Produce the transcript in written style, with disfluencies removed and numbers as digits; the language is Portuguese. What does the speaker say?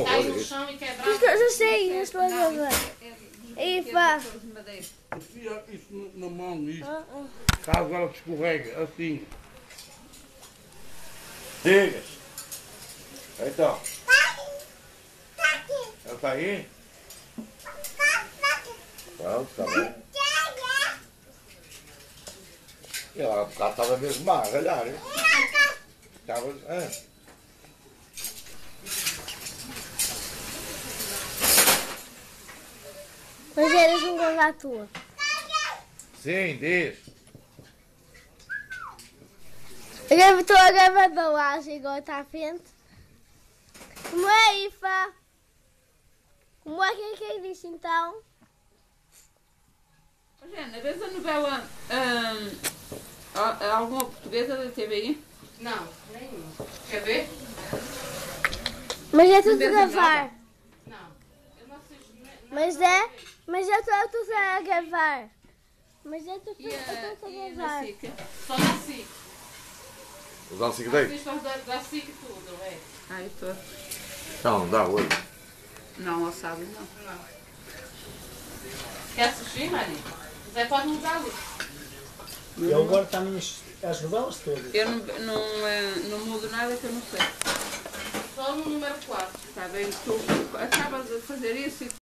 Cai no chão e quebrar. Eu já sei, eu estou a gravar. Aí, pá. Enfia isso na mão, isto. Caso ela te escorregue, assim. Digas. Então. Ela está aí? Pronto, está bem. E ela há bocado estava mesmo a ralhar. Estava. Mas eras um gravar a tua. Sim, diz. Eu estou a gravar da laje igual está à frente. Como é, Ifa? Como é que disse então? Jana, vês a novela alguma portuguesa da TVI? Não, nenhum. Quer ver? Mas é tudo a gravar. Não. Eu não assisto. Mas eu estou a gravar. Mas eu estou E a na gravar. SIC? Só na SIC. Os Alcic dei? Assisto as da SIC tudo, é. Ai, estou. Não, dá hoje. Não, ao sábado não. Não. Quer assistir, Maria? Zé pode mudar ali. Eu agora também as novelas todas. Eu não mudo nada que eu não sei. Só no número 4. Está bem, tu acabas de fazer isso e